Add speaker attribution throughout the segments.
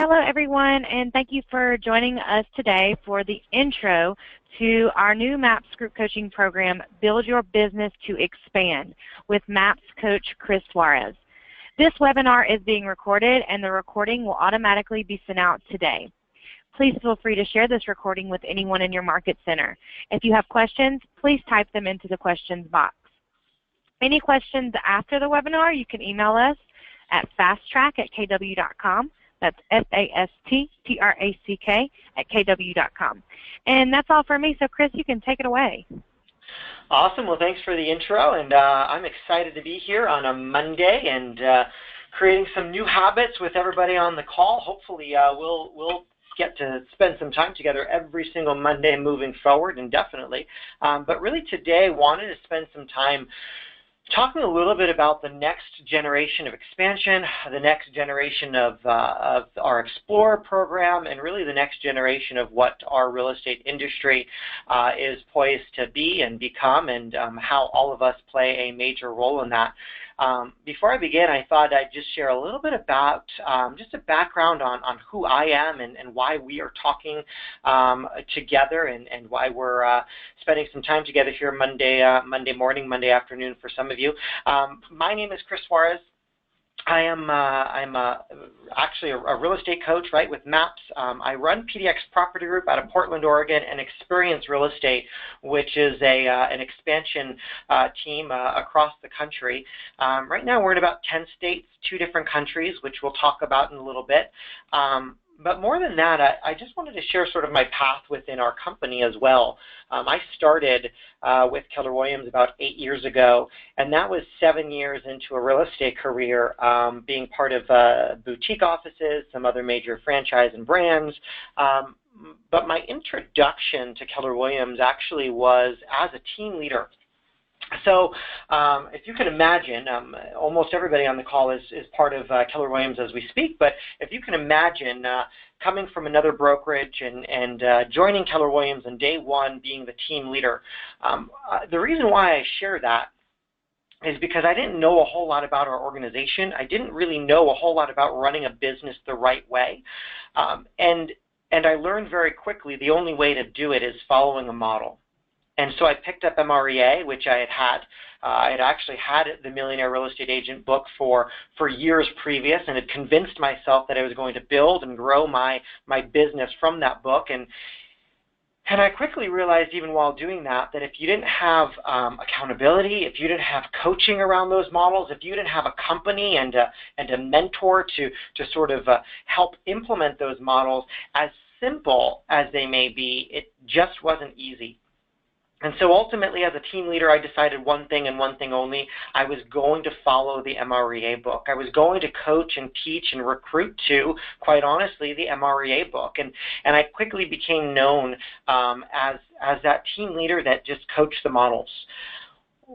Speaker 1: Hello, everyone, and thank you for joining us today for the intro to our new MAPS group coaching program, Build Your Business to Expand, with MAPS coach Chris Suarez. This webinar is being recorded, and the recording will automatically be sent out today. Please feel free to share this recording with anyone in your market center. If you have questions, please type them into the questions box. Any questions after the webinar, you can email us at fasttrack@kw.com. That's FASTTRACK@kw.com. And that's all for me. So, Chris, you can take it away.
Speaker 2: Awesome. Well, thanks for the intro. And I'm excited to be here on a Monday and creating some new habits with everybody on the call. Hopefully, we'll get to spend some time together every single Monday moving forward, indefinitely. But really today, I wanted to spend some time talking a little bit about the next generation of expansion, the next generation of our Explorer program, and really the next generation of what our real estate industry is poised to be and become, and how all of us play a major role in that. Before I begin, I thought I'd just share a little bit about just a background on who I am and why we are talking together and why we're spending some time together here Monday morning, Monday afternoon for some of you. My name is Chris Suarez. I'm actually a real estate coach, right, with MAPS. I run PDX Property Group out of Portland, Oregon, and Experience Real Estate, which is an expansion team across the country. Right now, we're in about 10 states, 2 different countries, which we'll talk about in a little bit. But more than that, I just wanted to share sort of my path within our company as well. I started with Keller Williams about 8 years ago, and that was 7 years into a real estate career, being part of boutique offices, some other major franchise and brands. But my introduction to Keller Williams actually was as a team leader. So if you can imagine, almost everybody on the call is part of Keller Williams as we speak, but if you can imagine coming from another brokerage and joining Keller Williams on day one being the team leader, the reason why I share that is because I didn't know a whole lot about our organization. I didn't really know a whole lot about running a business the right way. And I learned very quickly the only way to do it is following a model. And so I picked up MREA, which I had. I had actually had the Millionaire Real Estate Agent book for years previous, and had convinced myself that I was going to build and grow my business from that book. And I quickly realized, even while doing that if you didn't have accountability, if you didn't have coaching around those models, if you didn't have a company and a mentor to sort of help implement those models, as simple as they may be, it just wasn't easy. And so ultimately, as a team leader, I decided one thing and one thing only. I was going to follow the MREA book. I was going to coach and teach and recruit to, quite honestly, the MREA book. And I quickly became known as that team leader that just coached the models.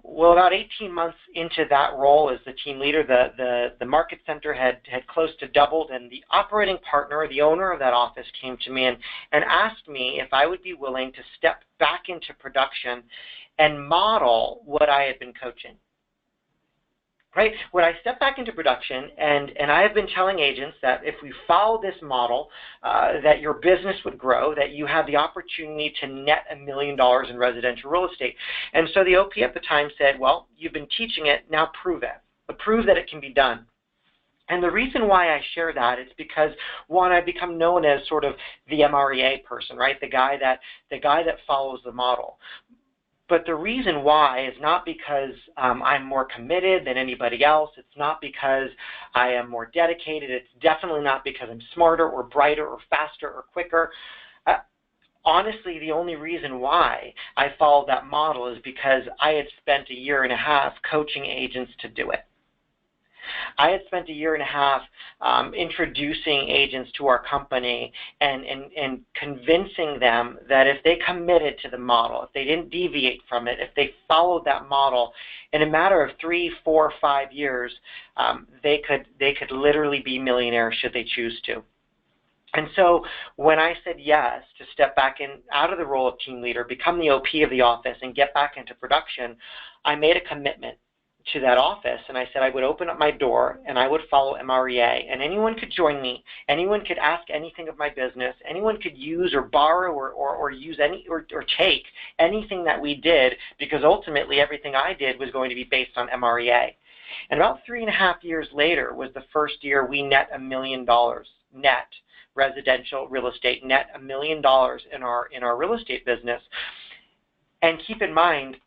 Speaker 2: Well, about 18 months into that role as the team leader, the market center had close to doubled, and the operating partner, the owner of that office, came to me and asked me if I would be willing to step back into production and model what I had been coaching. Right? When I stepped back into production, and I have been telling agents that if we follow this model, that your business would grow, that you have the opportunity to net $1 million in residential real estate. And so the OP at the time said, well, you've been teaching it, now prove it. Prove that it can be done. And the reason why I share that is because, one, I've become known as sort of the MREA person, right? The guy that follows the model. But the reason why is not because I'm more committed than anybody else. It's not because I am more dedicated. It's definitely not because I'm smarter or brighter or faster or quicker. Honestly, the only reason why I followed that model is because I had spent 1.5 years coaching agents to do it. I had spent 1.5 years introducing agents to our company and convincing them that if they committed to the model, if they didn't deviate from it, if they followed that model, in a matter of 3, 4, 5 years, they could literally be millionaires should they choose to. And so when I said yes to step back out of the role of team leader, become the OP of the office, and get back into production, I made a commitment to that office, and I said I would open up my door and I would follow MREA, and anyone could join me. Anyone could ask anything of my business. Anyone could use or borrow or use any or take anything that we did, because ultimately everything I did was going to be based on MREA. And about 3.5 years later was the first year we net $1 million net residential real estate, net $1 million in our real estate business. And keep in mind,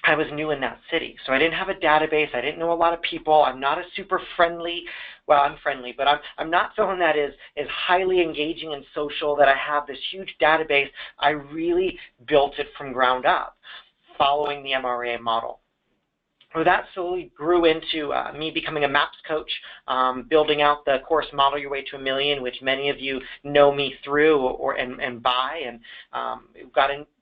Speaker 2: I was new in that city, so I didn't have a database. I didn't know a lot of people. I'm not a super friendly, well, I'm friendly, but I'm not someone that is highly engaging and social, that I have this huge database. I really built it from ground up, following the MREA model. Well, that slowly grew into me becoming a MAPS coach, building out the course Model Your Way to $1 Million, which many of you know me through and by, and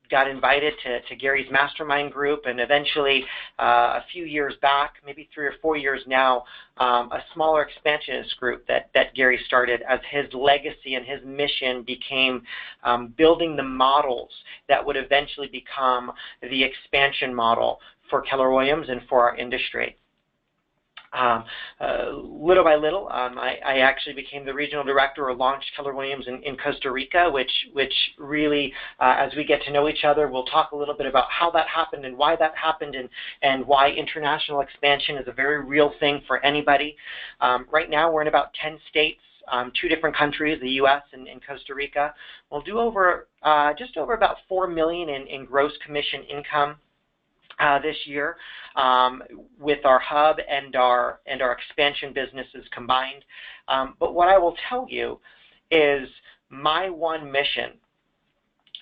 Speaker 2: got invited to Gary's mastermind group, and eventually a few years back, maybe 3 or 4 years now, a smaller expansionist group that Gary started, as his legacy and his mission became building the models that would eventually become the expansion model for Keller Williams and for our industry. Little by little, I actually became the regional director, or launched Keller Williams in Costa Rica, which really, as we get to know each other, we'll talk a little bit about how that happened and why that happened, and why international expansion is a very real thing for anybody. Right now, we're in about 10 states. 2 different countries, the U.S. and Costa Rica. We'll do just over about $4 million in gross commission income this year, with our hub and our expansion businesses combined. But what I will tell you is my one mission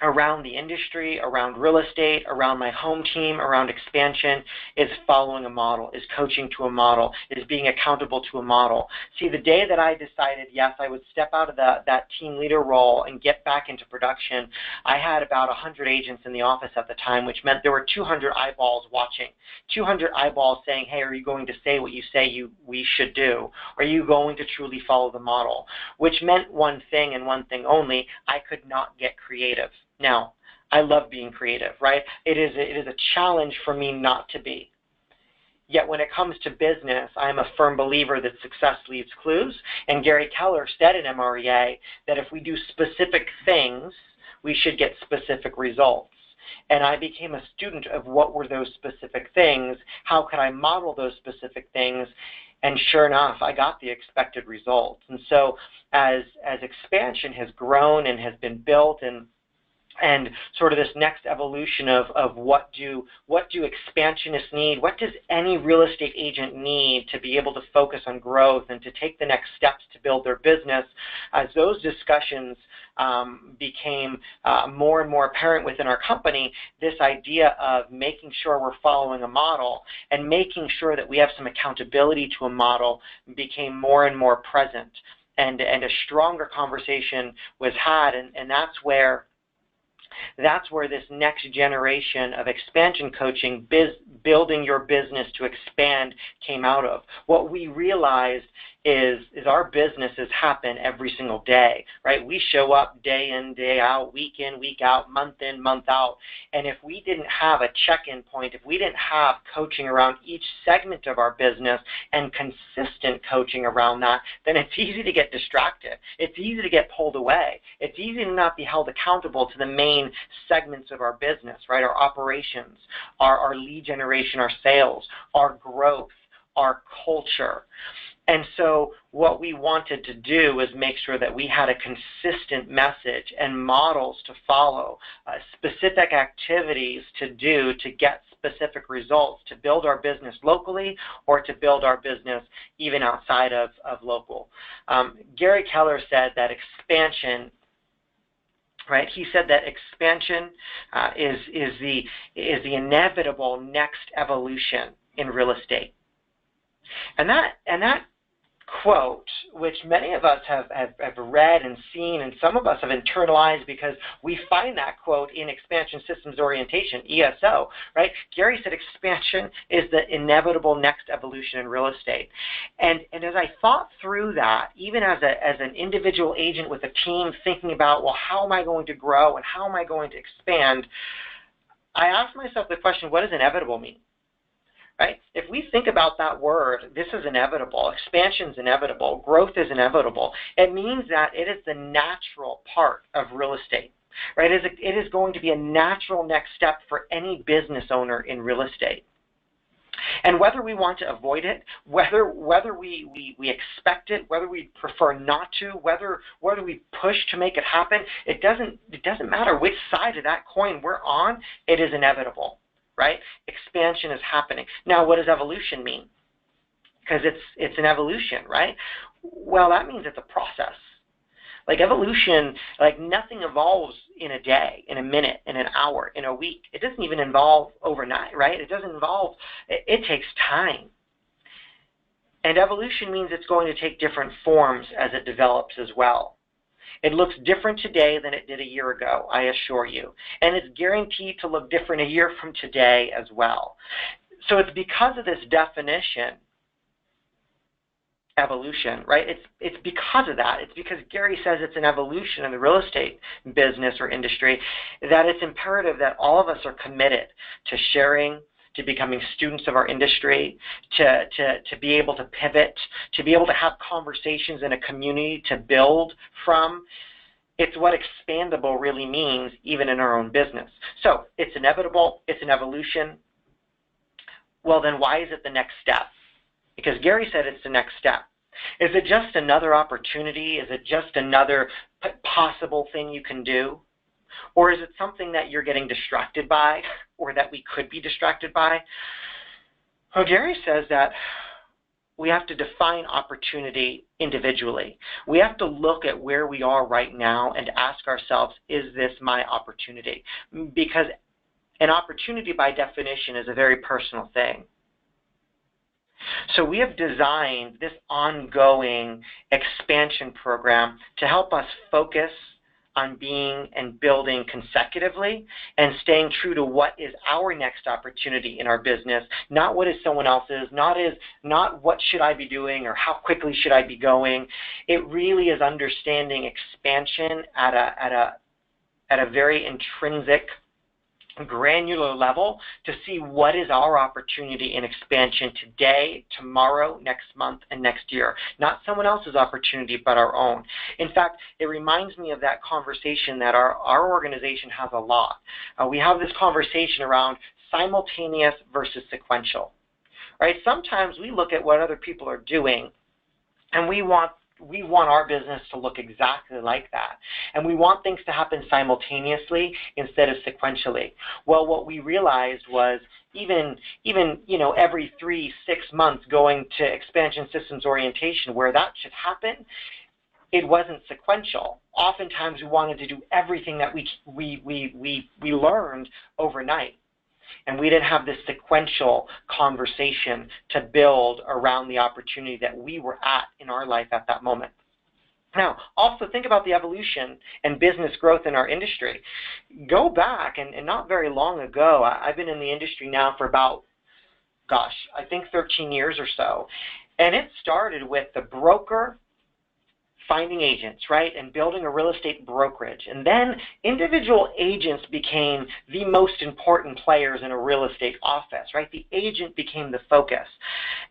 Speaker 2: around the industry, around real estate, around my home team, around expansion, is following a model, is coaching to a model, is being accountable to a model. See, the day that I decided, yes, I would step out of that team leader role and get back into production, I had about 100 agents in the office at the time, which meant there were 200 eyeballs watching, 200 eyeballs saying, hey, are you going to say what you say we should do? Are you going to truly follow the model? Which meant one thing and one thing only: I could not get creative. Now, I love being creative, right? It is a challenge for me not to be. Yet when it comes to business, I am a firm believer that success leaves clues. And Gary Keller said in MREA that if we do specific things, we should get specific results. And I became a student of what were those specific things, how could I model those specific things, and sure enough, I got the expected results. And so as expansion has grown and has been built, and sort of this next evolution of what do expansionists need, what does any real estate agent need to be able to focus on growth and to take the next steps to build their business, as those discussions became more and more apparent within our company, this idea of making sure we're following a model and making sure that we have some accountability to a model became more and more present, and a stronger conversation was had, and that's where this next generation of expansion coaching, building your business to expand, came out of. What we realized is our businesses happen every single day, right? We show up day in, day out, week in, week out, month in, month out. And if we didn't have a check-in point, if we didn't have coaching around each segment of our business and consistent coaching around that, then it's easy to get distracted. It's easy to get pulled away. It's easy to not be held accountable to the main segments of our business, right? Our operations, our lead generation, our sales, our growth, our culture. And so what we wanted to do was make sure that we had a consistent message and models to follow, specific activities to do to get specific results, to build our business locally or to build our business even outside of local. Gary Keller said that expansion, right? He said that expansion is the inevitable next evolution in real estate. And that quote, which many of us have read and seen, and some of us have internalized because we find that quote in Expansion Systems Orientation, ESO, right? Gary said expansion is the inevitable next evolution in real estate. And as I thought through that, even as an individual agent with a team thinking about, well, how am I going to grow and how am I going to expand, I asked myself the question, what does inevitable mean? right? If we think about that word, this is inevitable, expansion is inevitable, growth is inevitable, it means that it is the natural part of real estate, right? It is going to be a natural next step for any business owner in real estate. And whether we want to avoid it, whether we expect it, whether we prefer not to, whether we push to make it happen, it doesn't matter which side of that coin we're on, it is inevitable, right? Expansion is happening. Now, what does evolution mean? Because it's an evolution, right? Well, that means it's a process. Like evolution, like nothing evolves in a day, in a minute, in an hour, in a week. It doesn't even evolve overnight, right? It doesn't evolve, it takes time. And evolution means it's going to take different forms as it develops as well. It looks different today than it did a year ago, I assure you. And it's guaranteed to look different a year from today as well. So it's because of this definition, evolution, right? It's because of that. It's because Gary says it's an evolution in the real estate business or industry that it's imperative that all of us are committed to sharing, to becoming students of our industry, to be able to pivot, to be able to have conversations in a community to build from. It's what expandable really means, even in our own business. So it's inevitable, it's an evolution. Well, then why is it the next step? Because Gary said it's the next step. Is it just another opportunity? Is it just another possible thing you can do? Or is it something that you're getting distracted by, or that we could be distracted by? Well, Gary says that we have to define opportunity individually. We have to look at where we are right now and ask ourselves, is this my opportunity? Because an opportunity by definition is a very personal thing. So we have designed this ongoing expansion program to help us focus on being and building consecutively and staying true to what is our next opportunity in our business, not what is someone else's, not what should I be doing or how quickly should I be going. It really is understanding expansion at a very intrinsic, granular level to see what is our opportunity in expansion today, tomorrow, next month, and next year. Not someone else's opportunity, but our own. In fact, it reminds me of that conversation that our organization has a lot. We have this conversation around simultaneous versus sequential. Right? Sometimes we look at what other people are doing and we want our business to look exactly like that. And we want things to happen simultaneously instead of sequentially. Well, what we realized was even every 3-6 months going to expansion systems orientation where that should happen, it wasn't sequential. Oftentimes we wanted to do everything that we learned overnight. And we didn't have this sequential conversation to build around the opportunity that we were at in our life at that moment. Now, also think about the evolution and business growth in our industry. Go back, and not very long ago, I've been in the industry now for about, I think 13 years or so. And it started with the broker finding agents, right, and building a real estate brokerage. And then individual agents became the most important players in a real estate office, right? The agent became the focus.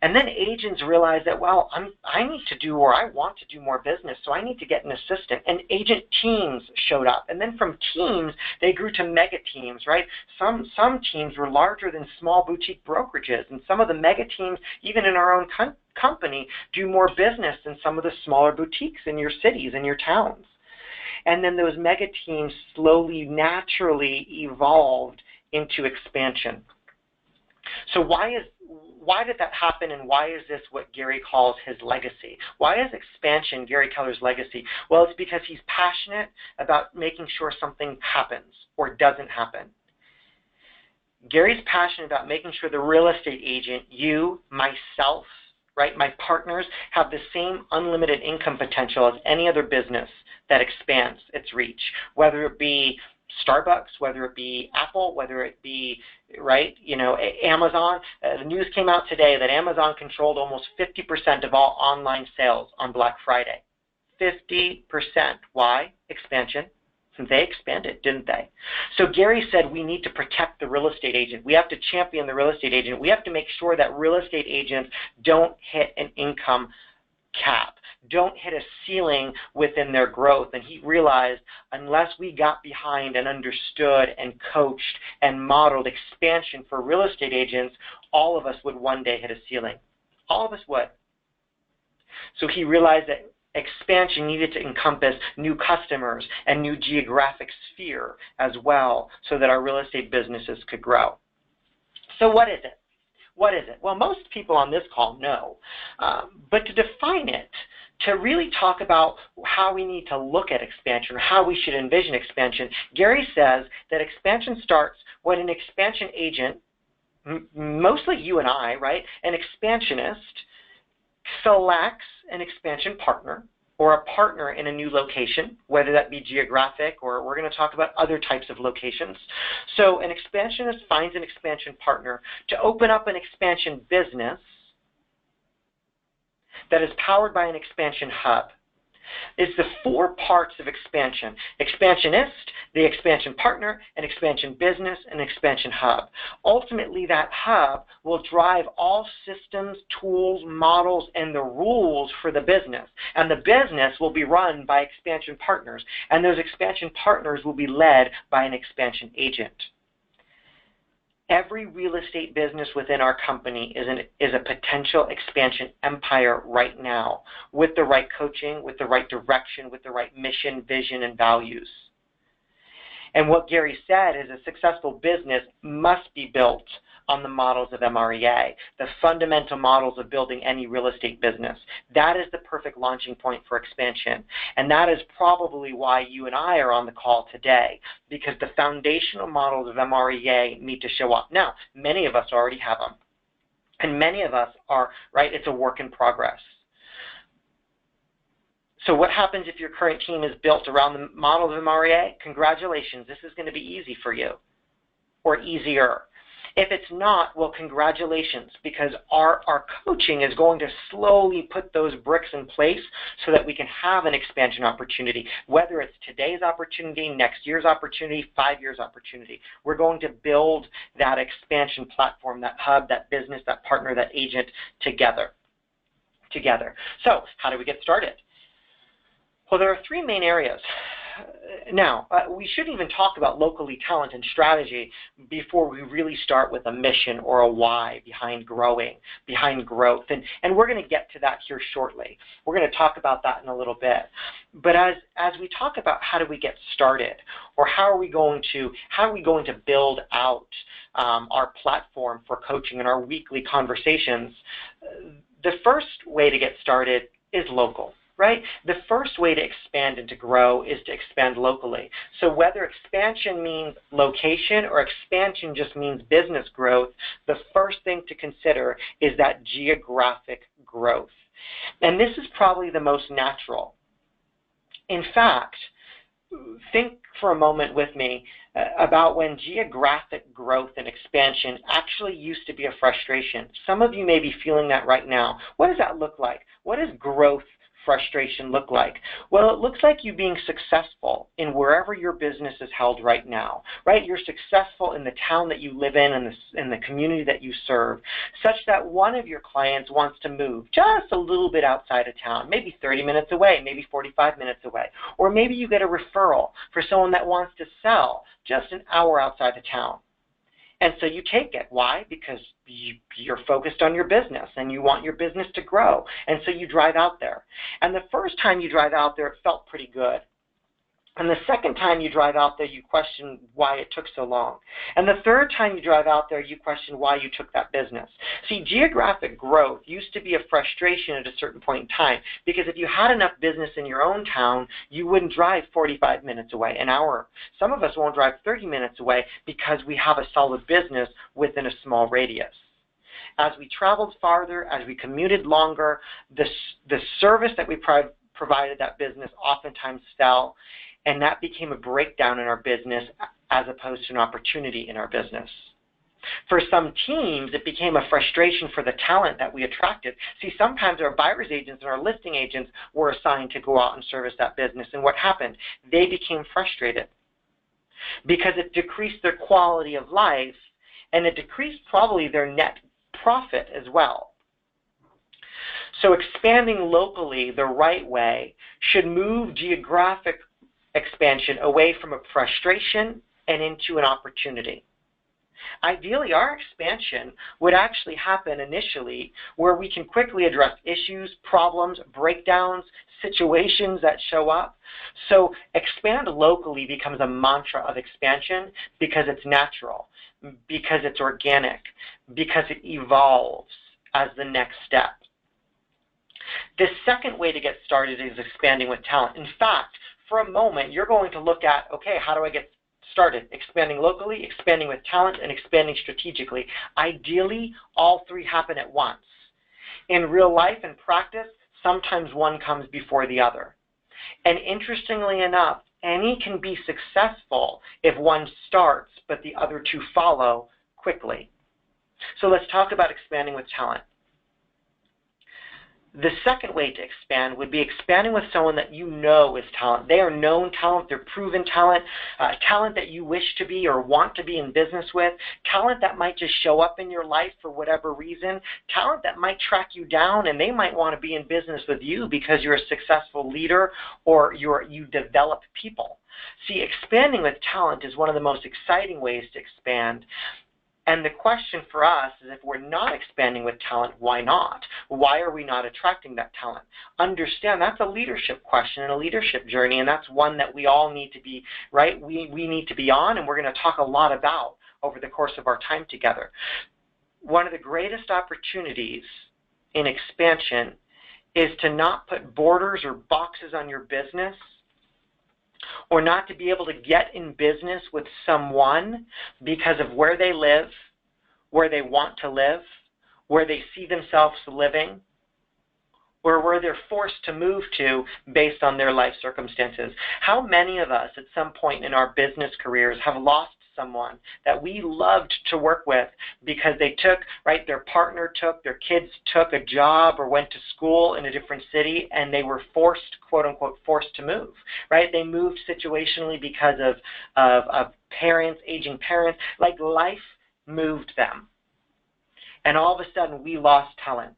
Speaker 2: And then agents realized that, well, I need to do, or I want to do more business, so I need to get an assistant. And agent teams showed up. And then from teams, they grew to mega teams, right? Some teams were larger than small boutique brokerages. And some of the mega teams, even in our own company, do more business than some of the smaller boutiques in your cities and your towns. And then those mega teams slowly, naturally evolved into expansion. So why did that happen, and why is this what Gary calls his legacy? Why is expansion Gary Keller's legacy? Well, it's because he's passionate about making sure something happens or doesn't happen. Gary's passionate about making sure the real estate agent, you, myself, right, my partners, have the same unlimited income potential as any other business that expands its reach, whether it be Starbucks, whether it be Apple, whether it be, right, Amazon. The news came out today that Amazon controlled almost 50% of all online sales on Black Friday. 50%. Why? Expansion. They expanded, didn't they? So Gary said we need to protect the real estate agent. We have to champion the real estate agent. We have to make sure that real estate agents don't hit an income cap, don't hit a ceiling within their growth. And he realized unless we got behind and understood and coached and modeled expansion for real estate agents, all of us would one day hit a ceiling. All of us would. So he realized that expansion needed to encompass new customers and new geographic sphere as well so that our real estate businesses could grow. So what is it? What is it? Well, most people on this call know, but to define it, to really talk about how we need to look at expansion, or how we should envision expansion, Gary says that expansion starts when an expansion agent, mostly you and I, right, an expansionist, selects an expansion partner or a partner in a new location, whether that be geographic, or we're going to talk about other types of locations. So an expansionist finds an expansion partner to open up an expansion business that is powered by an expansion hub. It's the four parts of expansion: expansionist, the expansion partner, an expansion business, and an expansion hub. Ultimately, that hub will drive all systems, tools, models, and the rules for the business. And the business will be run by expansion partners, and those expansion partners will be led by an expansion agent. Every real estate business within our company is a potential expansion empire right now, with the right coaching, with the right direction, with the right mission, vision, and values. And what Gary said is a successful business must be built on the models of MREA, the fundamental models of building any real estate business. That is the perfect launching point for expansion. And that is probably why you and I are on the call today, because the foundational models of MREA need to show up. Now, many of us already have them. And many of us are, right, it's a work in progress. So what happens if your current team is built around the models of MREA? Congratulations, this is going to be easy for you, or easier. If it's not, well, congratulations, because our coaching is going to slowly put those bricks in place so that we can have an expansion opportunity, whether it's today's opportunity, next year's opportunity, 5 years opportunity. We're going to build that expansion platform, that hub, that business, that partner, that agent together. So how do we get started? Well, there are three main areas. Now, we shouldn't even talk about locally talent and strategy before we really start with a mission or a why behind growing, behind growth. And we're going to get to that here shortly. We're going to talk about that in a little bit. But as we talk about how do we get started, or how are we going to build out our platform for coaching and our weekly conversations, the first way to get started is local. Right? The first way to expand and to grow is to expand locally. So whether expansion means location or expansion just means business growth, the first thing to consider is that geographic growth. And this is probably the most natural. In fact, think for a moment with me about when geographic growth and expansion actually used to be a frustration. Some of you may be feeling that right now. What does that look like? What does growth frustration look like? Well, it looks like you being successful in wherever your business is held right now, right? You're successful in the town that you live in and the community that you serve, such that one of your clients wants to move just a little bit outside of town, maybe 30 minutes away, maybe 45 minutes away, or maybe you get a referral for someone that wants to sell just an hour outside of town. And so you take it. Why? Because you're focused on your business and you want your business to grow. And so you drive out there. And the first time you drive out there, it felt pretty good. And the second time you drive out there, you question why it took so long. And the third time you drive out there, you question why you took that business. See, geographic growth used to be a frustration at a certain point in time, because if you had enough business in your own town, you wouldn't drive 45 minutes away, an hour. Some of us won't drive 30 minutes away because we have a solid business within a small radius. As we traveled farther, as we commuted longer, the service that we provided that business oftentimes fell, and that became a breakdown in our business as opposed to an opportunity in our business. For some teams, it became a frustration for the talent that we attracted. See, sometimes our buyer's agents and our listing agents were assigned to go out and service that business, and what happened? They became frustrated because it decreased their quality of life, and it decreased probably their net profit as well. So expanding locally the right way should move geographic expansion away from a frustration and into an opportunity. Ideally, our expansion would actually happen initially where we can quickly address issues, problems, breakdowns, situations that show up. So expand locally becomes a mantra of expansion because it's natural, because it's organic, because it evolves as the next step. The second way to get started is expanding with talent. In fact, for a moment, you're going to look at, okay, how do I get started? Expanding locally, expanding with talent, and expanding strategically. Ideally, all three happen at once. In real life and practice, sometimes one comes before the other. And interestingly enough, any can be successful if one starts, but the other two follow quickly. So let's talk about expanding with talent. The second way to expand would be expanding with someone that you know is talent. They are known talent, they're proven talent, talent that you wish to be or want to be in business with, talent that might just show up in your life for whatever reason, talent that might track you down and they might want to be in business with you because you're a successful leader or you develop people. See, expanding with talent is one of the most exciting ways to expand. And the question for us is, if we're not expanding with talent, why not? Why are we not attracting that talent? Understand that's a leadership question and a leadership journey, and that's one that we all need to be, right? We need to be on, and we're going to talk a lot about over the course of our time together. One of the greatest opportunities in expansion is to not put borders or boxes on your business, or not to be able to get in business with someone because of where they live, where they want to live, where they see themselves living, or where they're forced to move to based on their life circumstances. How many of us at some point in our business careers have lost someone that we loved to work with because they took, right, their partner took, their kids took a job or went to school in a different city, and they were forced, quote unquote, forced to move, right? They moved situationally because of parents, aging parents, like life moved them. And all of a sudden we lost talent.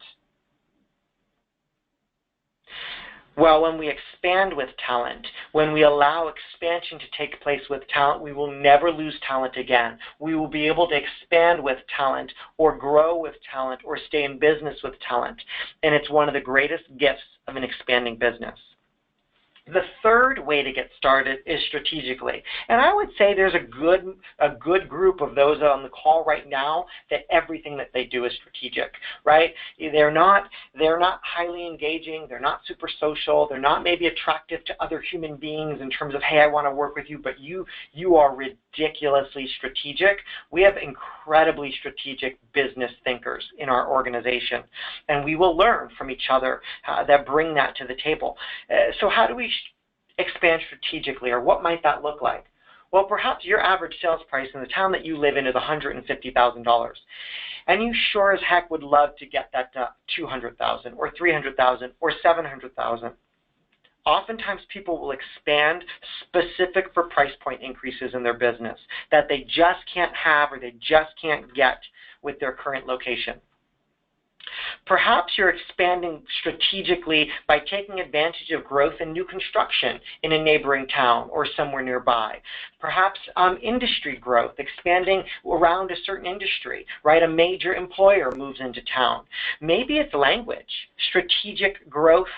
Speaker 2: Well, when we expand with talent, when we allow expansion to take place with talent, we will never lose talent again. We will be able to expand with talent or grow with talent or stay in business with talent. And it's one of the greatest gifts of an expanding business. The third way to get started is strategically. And I would say there's a good group of those on the call right now that everything that they do is strategic, right? They're not highly engaging, they're not super social, they're not maybe attractive to other human beings in terms of, hey, I want to work with you, but you are ridiculously strategic. We have incredibly strategic business thinkers in our organization, and we will learn from each other that bring that to the table. So how do we expand strategically, or what might that look like? Well, perhaps your average sales price in the town that you live in is $150,000, and you sure as heck would love to get that to $200,000 or $300,000 or $700,000. Oftentimes people will expand specific for price point increases in their business that they just can't have or they just can't get with their current location. Perhaps you're expanding strategically by taking advantage of growth in new construction in a neighboring town or somewhere nearby. Perhaps industry growth, expanding around a certain industry, right? A major employer moves into town. Maybe it's language, strategic growth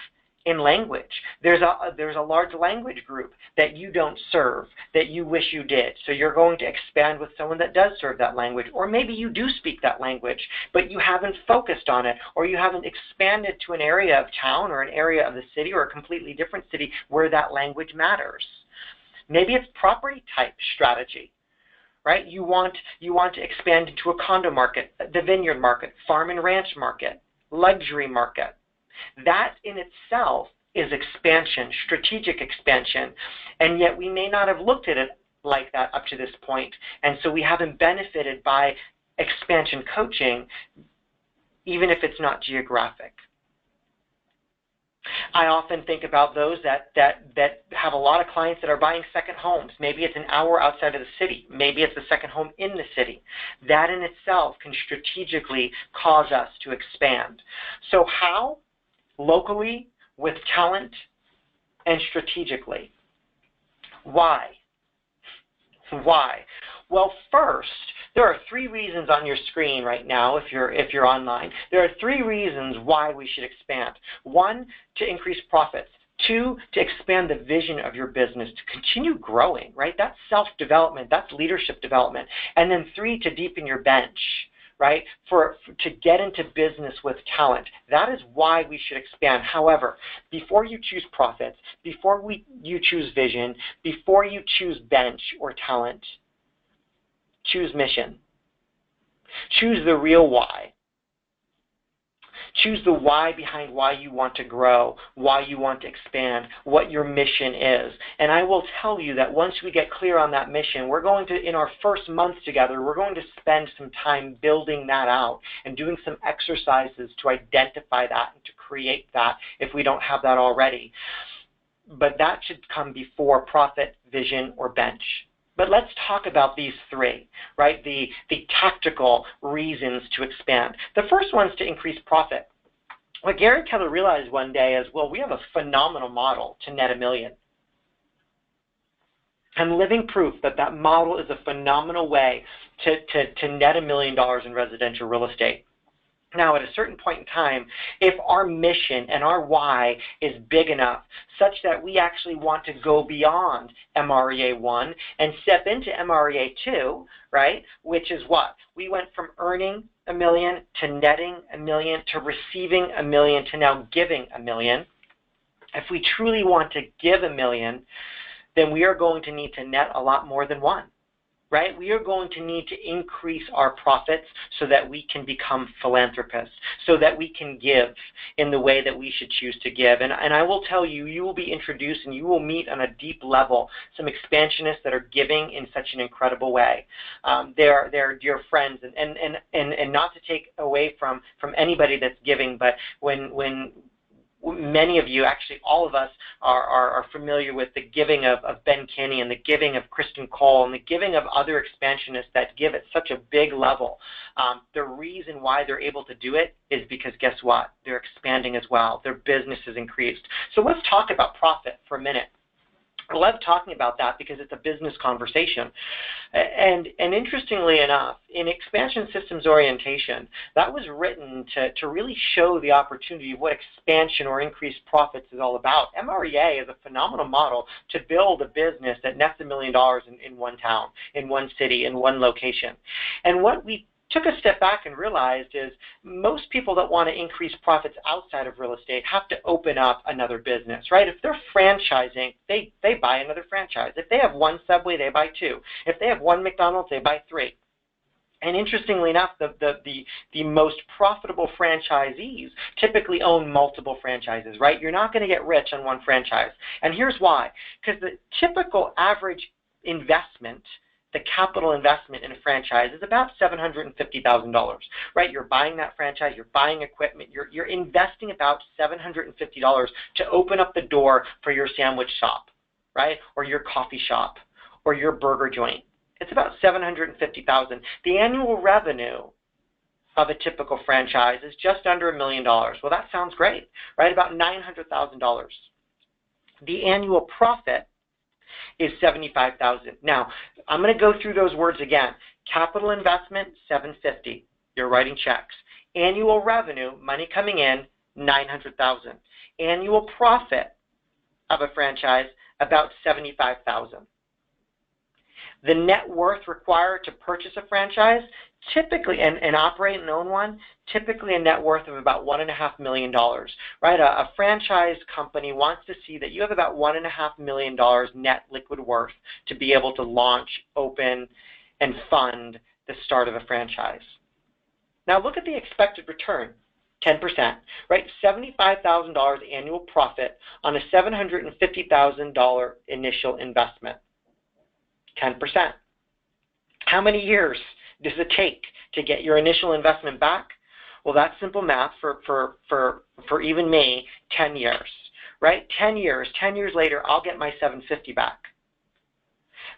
Speaker 2: in language. There's a large language group that you don't serve that you wish you did. So you're going to expand with someone that does serve that language. Or maybe you do speak that language, but you haven't focused on it, or you haven't expanded to an area of town or an area of the city or a completely different city where that language matters. Maybe it's property type strategy. Right? You want to expand into a condo market, the vineyard market, farm and ranch market, luxury market. That in itself is expansion, strategic expansion, and yet we may not have looked at it like that up to this point, and so we haven't benefited by expansion coaching, even if it's not geographic. I often think about those that have a lot of clients that are buying second homes. Maybe it's an hour outside of the city. Maybe it's a second home in the city. That in itself can strategically cause us to expand. So how? Locally, with talent, and strategically. Why? Why? Well, first, there are 3 reasons on your screen right now if you're online. There are 3 reasons why we should expand. 1, to increase profits. 2, to expand the vision of your business, to continue growing, right? That's self-development, that's leadership development. And then 3, to deepen your bench, right? To get into business with talent. That is why we should expand. However, before you choose profits, before you choose vision, before you choose bench or talent, choose mission. Choose the real why. Choose the why behind why you want to grow, why you want to expand, what your mission is. And I will tell you that once we get clear on that mission, we're going to, in our first month together, we're going to spend some time building that out and doing some exercises to identify that and to create that if we don't have that already. But that should come before profit, vision, or bench. But let's talk about these 3, right? The tactical reasons to expand. The first one is to increase profit. What Gary Keller realized one day is, well, we have a phenomenal model to net $1 million. I'm living proof that that model is a phenomenal way to net $1 million in residential real estate. Now, at a certain point in time, if our mission and our why is big enough such that we actually want to go beyond MREA 1 and step into MREA 2, right, which is what? We went from earning $1 million to netting $1 million to receiving $1 million to now giving $1 million. If we truly want to give $1 million, then we are going to need to net a lot more than 1. Right? We are going to need to increase our profits so that we can become philanthropists, so that we can give in the way that we should choose to give. And I will tell you, you will be introduced and you will meet on a deep level some expansionists that are giving in such an incredible way. They're dear friends, and not to take away from anybody that's giving, but when many of you, actually all of us, are familiar with the giving of Ben Kinney and the giving of Kristen Cole and the giving of other expansionists that give at such a big level. The reason why they're able to do it is because guess what? They're expanding as well. Their business has increased. So let's talk about profit for a minute. I love talking about that because it's a business conversation. And interestingly enough, in Expansion Systems Orientation, that was written to really show the opportunity of what expansion or increased profits is all about. MREA is a phenomenal model to build a business that nets $1 million in one town, in one city, in one location. And what we took a step back and realized is most people that want to increase profits outside of real estate have to open up another business, right? If they're franchising, they buy another franchise. If they have 1 Subway, they buy 2. If they have 1 McDonald's, they buy 3. And interestingly enough, the most profitable franchisees typically own multiple franchises, right? You're not going to get rich on 1 franchise. And here's why. Because the typical average investment, the capital investment in a franchise, is about $750,000, right? You're buying that franchise, you're buying equipment, you're investing about $750 to open up the door for your sandwich shop, right? Or your coffee shop, or your burger joint. It's about $750,000. The annual revenue of a typical franchise is just under $1 million. Well, that sounds great, right? About $900,000. The annual profit is $75,000. Now, I'm going to go through those words again. Capital investment, $750,000. You're writing checks. Annual revenue, money coming in, $900,000. Annual profit of a franchise, about $75,000. The net worth required to purchase a franchise, typically, and operate and own one, typically a net worth of about $1.5 million, right? A franchise company wants to see that you have about $1.5 million net liquid worth to be able to launch, open, and fund the start of a franchise. Now look at the expected return, 10%, right? $75,000 annual profit on a $750,000 initial investment. 10%. How many years does it take to get your initial investment back? Well, that's simple math for even me, 10 years, right? 10 years later, I'll get my $750 back.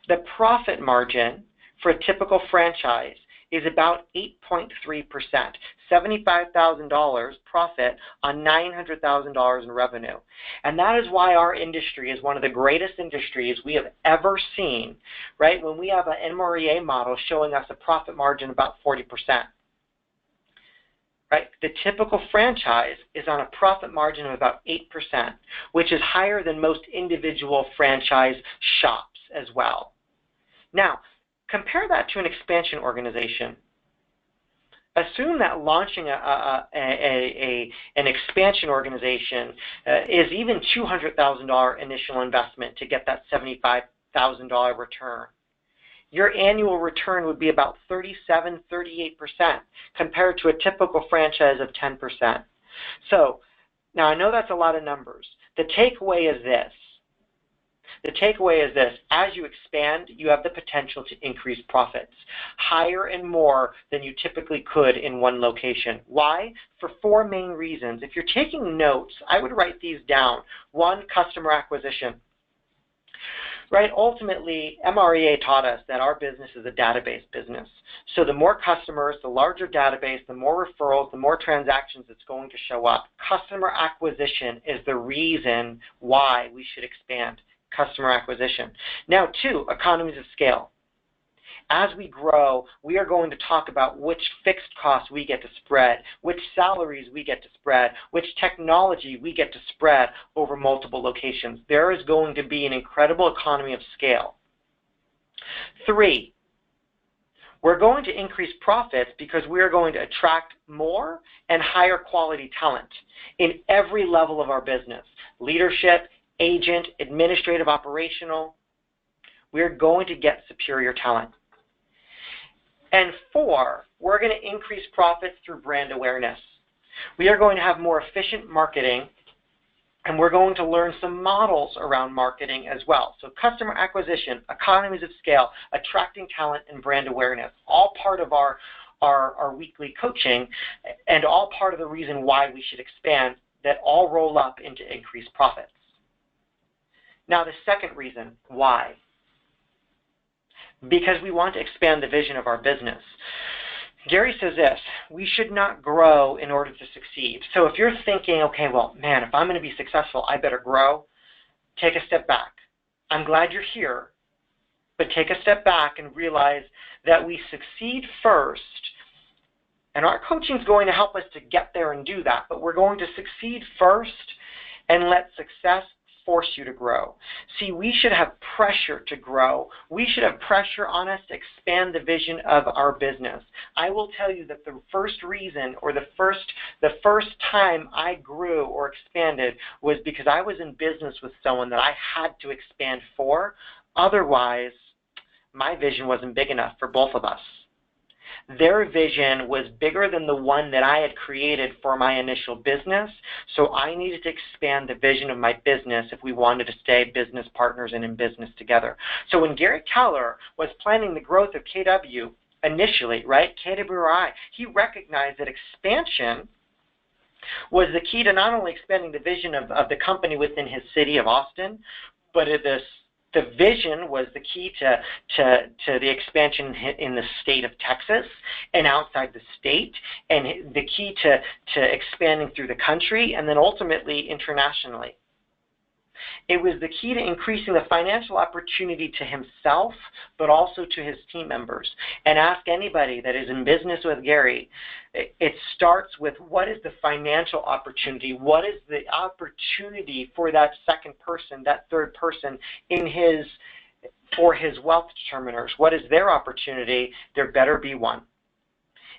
Speaker 2: The profit margin for a typical franchise is about 8.3%, $75,000 profit on $900,000 in revenue. And that is why our industry is one of the greatest industries we have ever seen, right? When we have an MREA model showing us a profit margin about 40%. Right? The typical franchise is on a profit margin of about 8%, which is higher than most individual franchise shops as well. Now, compare that to an expansion organization. Assume that launching an expansion organization is even $200,000 initial investment to get that $75,000 return. Your annual return would be about 37, 38% compared to a typical franchise of 10%. So, now I know that's a lot of numbers. The takeaway is this. As you expand, you have the potential to increase profits higher and more than you typically could in one location. Why? For 4 main reasons. If you're taking notes, I would write these down. 1, customer acquisition. Right? Ultimately, MREA taught us that our business is a database business. So the more customers, the larger database, the more referrals, the more transactions that's going to show up. Customer acquisition is the reason why we should expand. Customer acquisition. Now, 2, economies of scale. As we grow, we are going to talk about which fixed costs we get to spread, which salaries we get to spread, which technology we get to spread over multiple locations. There is going to be an incredible economy of scale. 3, we're going to increase profits because we are going to attract more and higher quality talent in every level of our business. Leadership, agent, administrative, operational. We're going to get superior talent. And 4, we're going to increase profits through brand awareness. We are going to have more efficient marketing, and we're going to learn some models around marketing as well. So customer acquisition, economies of scale, attracting talent, and brand awareness, all part of our weekly coaching and all part of the reason why we should expand, that all roll up into increased profits. Now, the second reason why. Because we want to expand the vision of our business. Gary says this, we should not grow in order to succeed. So if you're thinking, okay, well, man, if I'm going to be successful, I better grow, take a step back. I'm glad you're here, but take a step back and realize that we succeed first, and our coaching is going to help us to get there and do that, but we're going to succeed first and let success force you to grow. See, we should have pressure to grow. We should have pressure on us to expand the vision of our business. I will tell you that the first reason or the first time I grew or expanded was because I was in business with someone that I had to expand for. Otherwise, my vision wasn't big enough for both of us. Their vision was bigger than the one that I had created for my initial business, so I needed to expand the vision of my business if we wanted to stay business partners and in business together. So when Gary Keller was planning the growth of KW initially, right, KWRI, he recognized that expansion was the key to not only expanding the vision of the company within his city of Austin, but the vision was the key to the expansion in the state of Texas and outside the state, and the key to expanding through the country, and then ultimately internationally. It was the key to increasing the financial opportunity to himself, but also to his team members. And ask anybody that is in business with Gary, it starts with what is the financial opportunity? What is the opportunity for that second person, that third person for his wealth determiners? What is their opportunity? There better be one.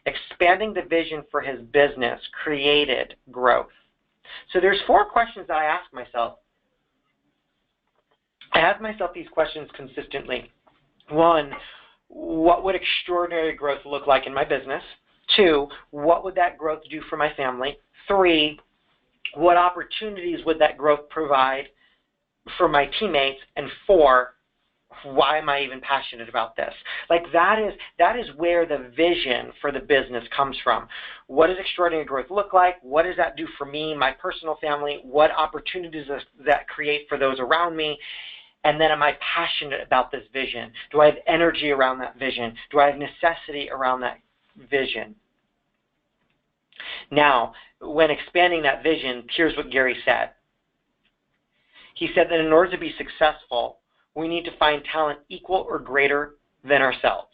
Speaker 2: Expanding the vision for his business created growth. So there's 4 questions that I ask myself. I ask myself these questions consistently. 1, what would extraordinary growth look like in my business? 2, what would that growth do for my family? 3, what opportunities would that growth provide for my teammates? And 4, why am I even passionate about this? Like that is where the vision for the business comes from. What does extraordinary growth look like? What does that do for me, my personal family? What opportunities does that create for those around me? And then am I passionate about this vision? Do I have energy around that vision? Do I have necessity around that vision? Now, when expanding that vision, here's what Gary said. He said that in order to be successful, we need to find talent equal or greater than ourselves.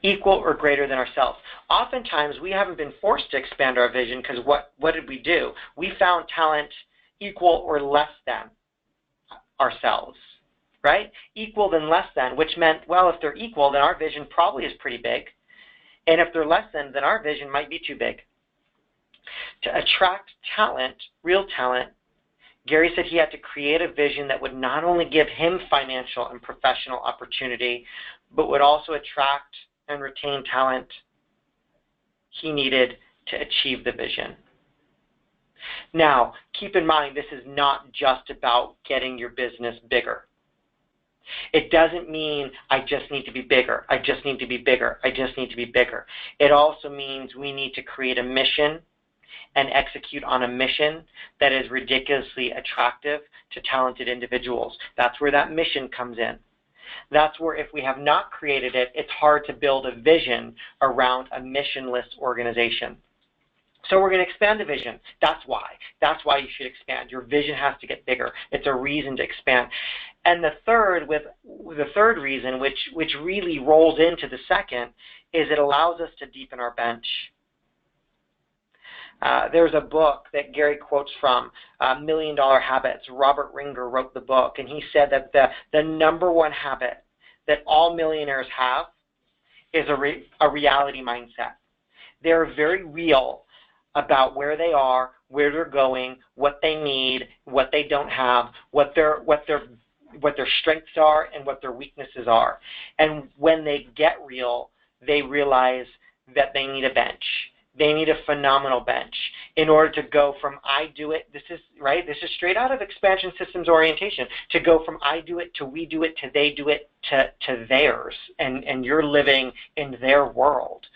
Speaker 2: Equal or greater than ourselves. Oftentimes, we haven't been forced to expand our vision because what did we do? We found talent equal or less than ourselves, right? Equal than less than, which meant, well, if they're equal, then our vision probably is pretty big. And if they're less than, then our vision might be too big. To attract talent, real talent, Gary said he had to create a vision that would not only give him financial and professional opportunity, but would also attract and retain talent he needed to achieve the vision. Now, keep in mind, this is not just about getting your business bigger. It doesn't mean I just need to be bigger, I just need to be bigger, I just need to be bigger. It also means we need to create a mission and execute on a mission that is ridiculously attractive to talented individuals. That's where that mission comes in. That's where if we have not created it, it's hard to build a vision around a missionless organization. So we're going to expand the vision. That's why. That's why you should expand. Your vision has to get bigger. It's a reason to expand. And the third reason, which really rolls into the second, is it allows us to deepen our bench. There's a book that Gary quotes from, $1 Million Habits. Robert Ringer wrote the book, and he said that the number one habit that all millionaires have is a reality mindset. They're very real about where they are, where they're going, what they need, what they don't have, what their strengths are, and what their weaknesses are. And when they get real, they realize that they need a bench. They need a phenomenal bench in order to go from I do it, this is straight out of expansion systems orientation, to go from I do it to we do it to they do it to theirs, and you're living in their world.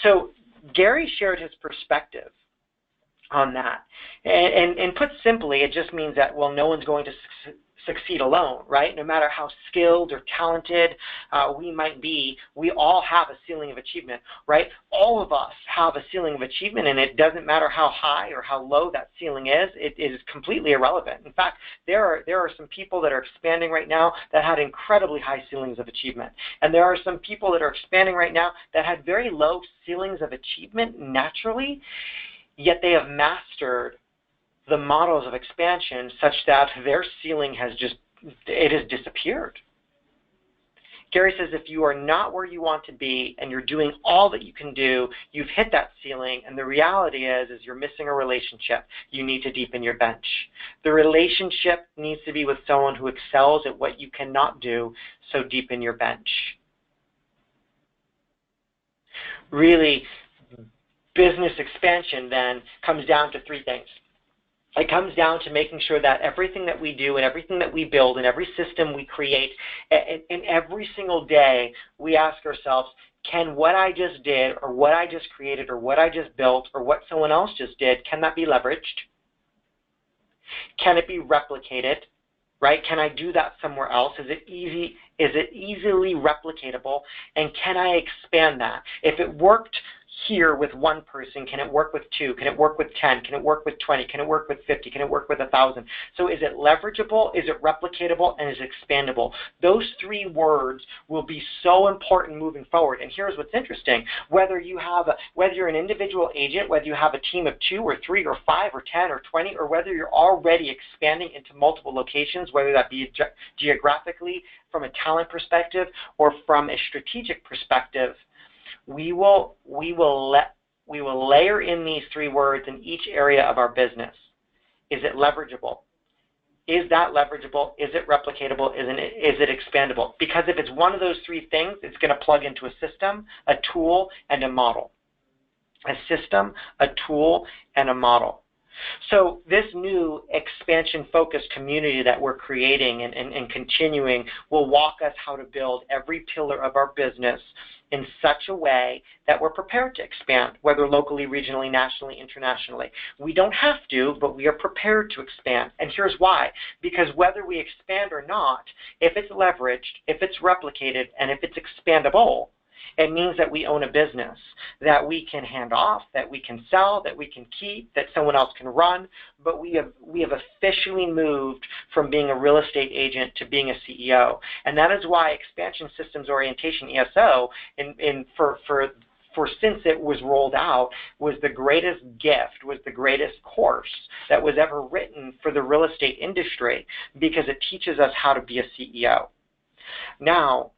Speaker 2: So Gary shared his perspective on that. And put simply, it just means that, well, no one's going to succeed alone, right? No matter how skilled or talented we might be, we all have a ceiling of achievement, right? All of us have a ceiling of achievement, and it doesn't matter how high or how low that ceiling is. It is completely irrelevant. In fact, there are some people that are expanding right now that had incredibly high ceilings of achievement. And there are some people that are expanding right now that had very low ceilings of achievement naturally, yet they have mastered the models of expansion such that their ceiling has disappeared. Gary says if you are not where you want to be and you're doing all that you can do, you've hit that ceiling, and the reality is you're missing a relationship. You need to deepen your bench. The relationship needs to be with someone who excels at what you cannot do, so deepen your bench. Really, business expansion then comes down to three things. It comes down to making sure that everything that we do and everything that we build and every system we create, and every single day we ask ourselves, can what I just did or what I just created or what I just built or what someone else just did, can that be leveraged? Can it be replicated? Right? Can I do that somewhere else? Is it easy? Is it easily replicatable? And can I expand that? If it worked here with one person, can it work with 2? Can it work with 10? Can it work with 20? Can it work with 50? Can it work with 1,000? So is it leverageable? Is it replicatable? And is it expandable? Those three words will be so important moving forward. And here's what's interesting. Whether you're an individual agent, whether you have a team of 2 or 3 or 5 or 10 or 20, or whether you're already expanding into multiple locations, whether that be geographically, from a talent perspective, or from a strategic perspective, we will layer in these three words in each area of our business. Is it leverageable? Is that leverageable? Is it replicatable? Is it expandable? Because if it's one of those three things, it's going to plug into a system, a tool, and a model. A system, a tool, and a model. So this new expansion-focused community that we're creating and continuing will walk us how to build every pillar of our business in such a way that we're prepared to expand, whether locally, regionally, nationally, internationally. We don't have to, but we are prepared to expand. And here's why. Because whether we expand or not, if it's leveraged, if it's replicated, and if it's expandable, it means that we own a business that we can hand off, that we can sell, that we can keep, that someone else can run. But we have officially moved from being a real estate agent to being a CEO. And that is why Expansion Systems Orientation, ESO, for since it was rolled out, was the greatest gift, was the greatest course that was ever written for the real estate industry, because it teaches us how to be a CEO. Now,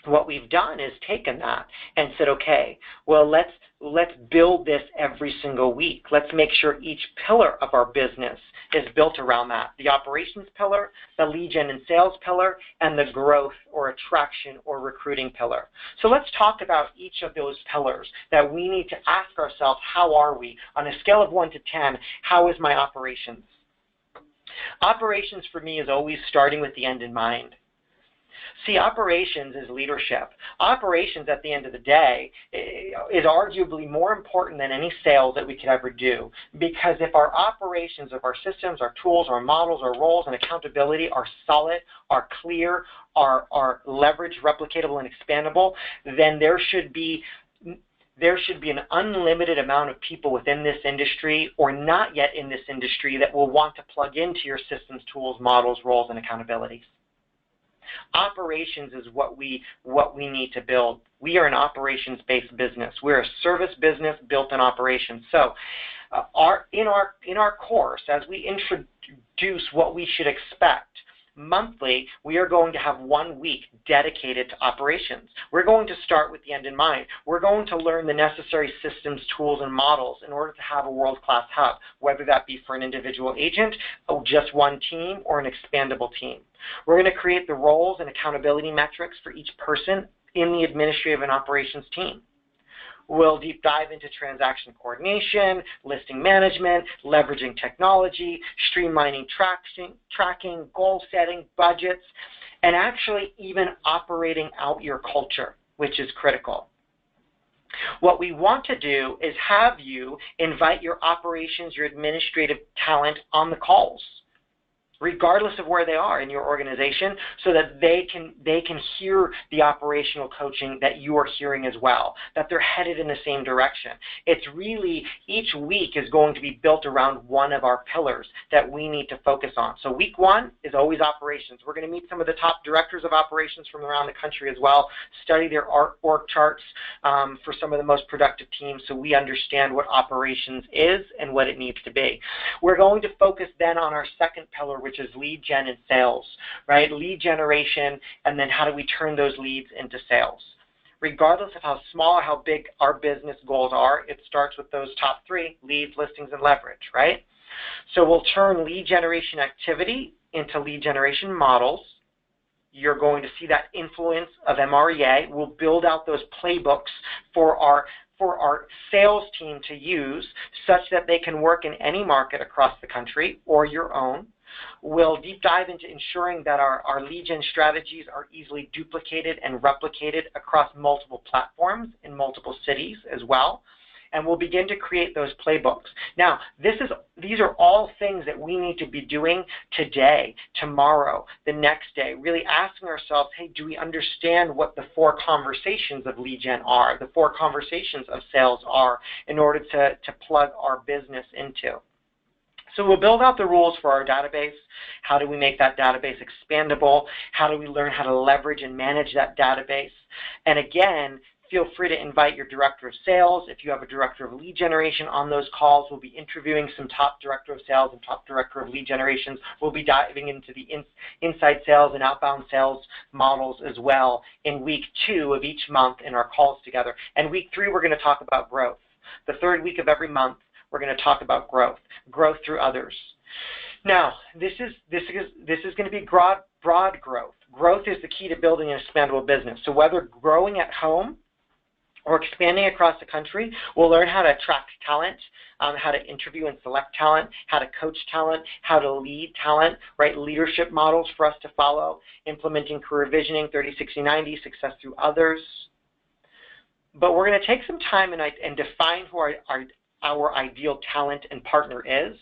Speaker 2: what we've done is taken that and said, okay, well, let's build this every single week. Let's make sure each pillar of our business is built around that. The operations pillar, the lead gen and sales pillar, and the growth or attraction or recruiting pillar. So let's talk about each of those pillars that we need to ask ourselves, how are we? On a scale of 1 to 10, how is my operations? Operations for me is always starting with the end in mind. See, operations is leadership. Operations, at the end of the day, is arguably more important than any sales that we could ever do. Because if our operations of our systems, our tools, our models, our roles, and accountability are solid, are clear, are leveraged, replicatable, and expandable, then there should be an unlimited amount of people within this industry, or not yet in this industry, that will want to plug into your systems, tools, models, roles, and accountabilities. Operations is what we need to build. We are an operations-based business. We're a service business built on operations. So in our course, as we introduce what we should expect, monthly, we are going to have 1 week dedicated to operations. We're going to start with the end in mind. We're going to learn the necessary systems, tools, and models in order to have a world-class hub, whether that be for an individual agent, or just one team, or an expandable team. We're going to create the roles and accountability metrics for each person in the administrative and operations team. We'll deep dive into transaction coordination, listing management, leveraging technology, streamlining tracking, goal setting, budgets, and actually even operating out your culture, which is critical. What we want to do is have you invite your operations, your administrative talent on the calls, regardless of where they are in your organization, so that they can hear the operational coaching that you are hearing as well, that they're headed in the same direction. It's really, each week is going to be built around one of our pillars that we need to focus on. So week 1 is always operations. We're going to meet some of the top directors of operations from around the country as well, study their org charts for some of the most productive teams, so we understand what operations is and what it needs to be. We're going to focus then on our second pillar, which is lead gen and sales, right? Lead generation, and then how do we turn those leads into sales? Regardless of how small or how big our business goals are, it starts with those top 3, leads, listings, and leverage, right? So we'll turn lead generation activity into lead generation models. You're going to see that influence of MREA. We'll build out those playbooks for our sales team to use, such that they can work in any market across the country or your own. We'll deep dive into ensuring that our lead gen strategies are easily duplicated and replicated across multiple platforms in multiple cities as well. And we'll begin to create those playbooks. Now, these are all things that we need to be doing today, tomorrow, the next day, really asking ourselves, hey, do we understand what the 4 conversations of lead gen are, the 4 conversations of sales are, in order to plug our business into? So we'll build out the rules for our database. How do we make that database expandable? How do we learn how to leverage and manage that database? And again, feel free to invite your director of sales. If you have a director of lead generation on those calls, we'll be interviewing some top director of sales and top director of lead generations. We'll be diving into the inside sales and outbound sales models as well in week 2 of each month in our calls together. And week 3, we're going to talk about growth. The 3rd week of every month, we're going to talk about growth through others. Now, this is going to be broad growth. Growth is the key to building an expandable business. So whether growing at home or expanding across the country, we'll learn how to attract talent, how to interview and select talent, how to coach talent, how to lead talent, right? Leadership models for us to follow, implementing career visioning, 30, 60, 90, success through others. But we're going to take some time and define who our ideal talent and partner is.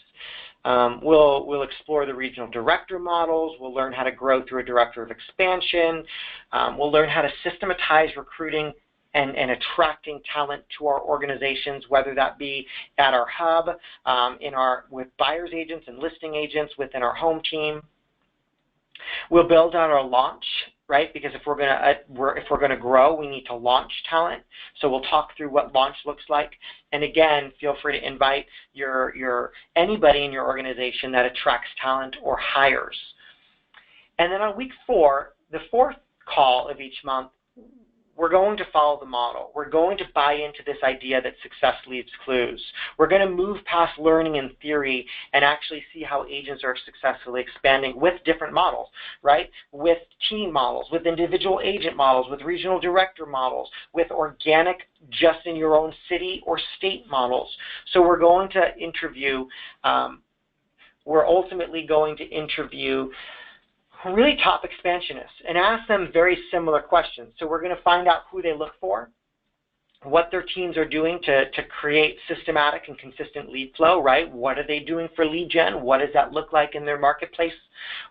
Speaker 2: We'll explore the regional director models. We'll learn how to grow through a director of expansion. We'll learn how to systematize recruiting and attracting talent to our organizations, whether that be at our hub, with buyer's agents and listing agents within our home team. We'll build out our launch, right? Because if we're going to grow, we need to launch talent. So we'll talk through what launch looks like. And again, feel free to invite anybody in your organization that attracts talent or hires. And then on week 4, the 4th call of each month, we're going to follow the model. We're going to buy into this idea that success leaves clues. We're going to move past learning and theory and actually see how agents are successfully expanding with different models, right? With team models, with individual agent models, with regional director models, with organic just in your own city or state models. So we're going to interview, we're ultimately going to interview really top expansionists and ask them very similar questions. So we're going to find out who they look for, what their teams are doing to create systematic and consistent lead flow, right? What are they doing for lead gen? What does that look like in their marketplace?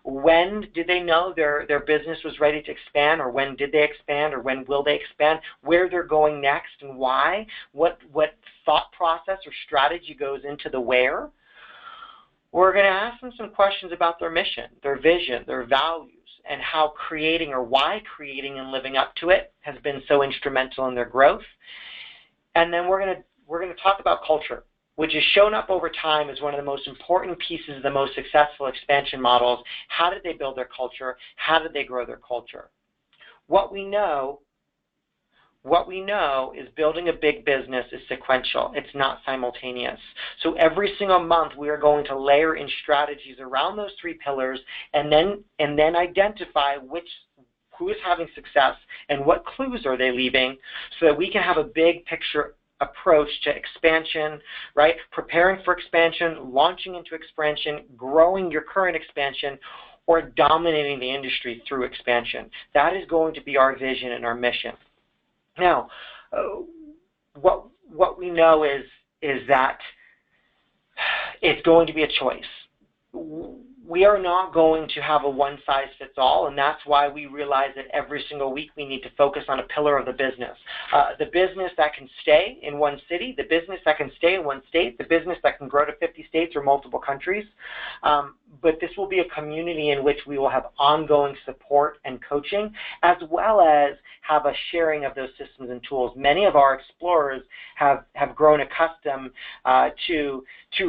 Speaker 2: When did they know their business was ready to expand, or when did they expand, or when will they expand? Where they're going next and why? What thought process or strategy goes into the where? We're going to ask them some questions about their mission, their vision, their values, and how creating or why creating and living up to it has been so instrumental in their growth. And then we're going to talk about culture, which has shown up over time as one of the most important pieces of the most successful expansion models. How did they build their culture? How did they grow their culture? What we know is building a big business is sequential. It's not simultaneous. So every single month we are going to layer in strategies around those 3 pillars and then identify who is having success and what clues are they leaving so that we can have a big picture approach to expansion, right? Preparing for expansion, launching into expansion, growing your current expansion, or dominating the industry through expansion. That is going to be our vision and our mission. Now, what we know is that it's going to be a choice. We are not going to have a one-size-fits-all, and that's why we realize that every single week we need to focus on a pillar of the business. The business that can stay in one city, the business that can stay in one state, the business that can grow to 50 states or multiple countries. But this will be a community in which we will have ongoing support and coaching, as well as have a sharing of those systems and tools. Many of our explorers have grown accustomed to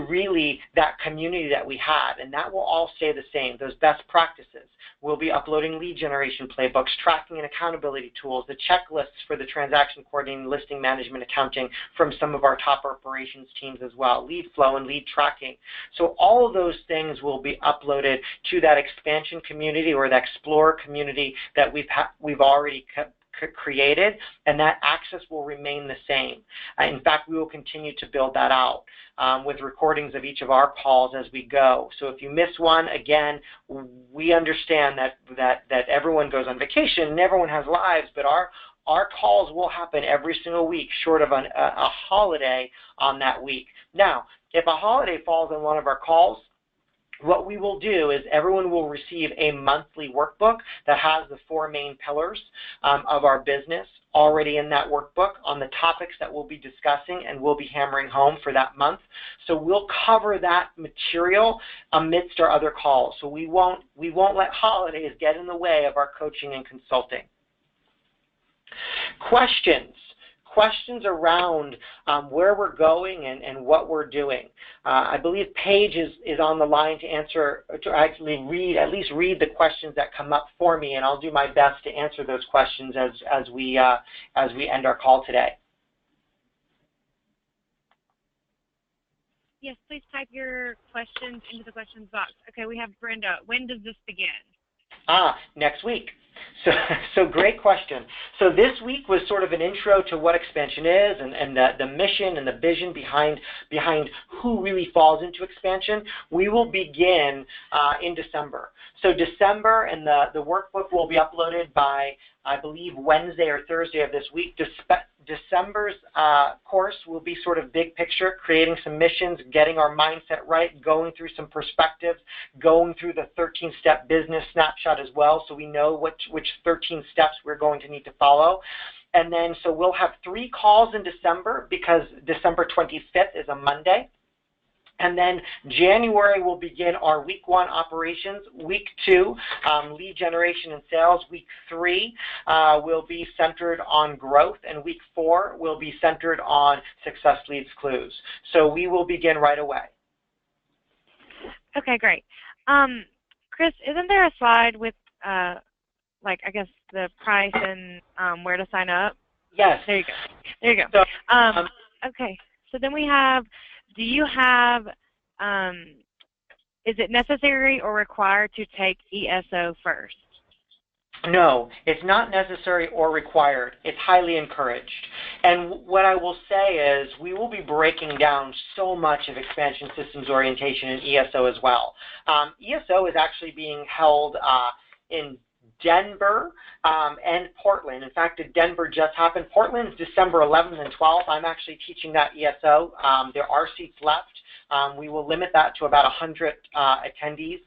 Speaker 2: really that community that we had, and that will all stay the same. Those best practices. We'll be uploading lead generation playbooks, tracking and accountability tools, the checklists for the transaction coordinating, listing management, accounting from some of our top operations teams as well, lead flow and lead tracking. So all of those things will be uploaded to that expansion community or that explorer community that we've already created, and that access will remain the same. In fact, we will continue to build that out with recordings of each of our calls as we go. So if you miss one, again, we understand that everyone goes on vacation and everyone has lives, but our calls will happen every single week short of a holiday on that week. Now, if a holiday falls on one of our calls, what we will do is everyone will receive a monthly workbook that has the 4 main pillars of our business already in that workbook on the topics that we'll be discussing and we'll be hammering home for that month. So we'll cover that material amidst our other calls. So we won't let holidays get in the way of our coaching and consulting. Questions around where we're going and what we're doing. I believe Paige is on the line to actually at least read the questions that come up for me, and I'll do my best to answer those questions as we end our call today.
Speaker 1: Yes, please type your questions into the questions box. Okay, we have Brenda. When does this begin?
Speaker 2: Next week. So great question. So this week was sort of an intro to what expansion is and the mission and the vision behind who really falls into expansion. We will begin in December. So December, and the workbook will be uploaded by, I believe, Wednesday or Thursday of this week. December's course will be sort of big picture, creating some missions, getting our mindset right, going through some perspectives, going through the 13-step business snapshot as well, so we know which 13 steps we're going to need to follow. And then, so we'll have 3 calls in December because December 25th is a Monday. And then January will begin our week 1 operations. Week 2, lead generation and sales. Week 3 will be centered on growth, and week 4 will be centered on success leads clues. So we will begin right away.
Speaker 1: Okay, great. Chris, isn't there a slide with like, I guess, the price and where to sign up?
Speaker 2: Yes.
Speaker 1: There you go. There you go.
Speaker 2: So,
Speaker 1: okay. So then we have, do you have, is it necessary or required to take ESO first?
Speaker 2: No, it's not necessary or required. It's highly encouraged. And what I will say is we will be breaking down so much of expansion systems orientation in ESO as well. ESO is actually being held in Denver and Portland. In fact, Denver just happened. Portland's December 11th and 12th. I'm actually teaching that ESO. There are seats left. We will limit that to about 100 attendees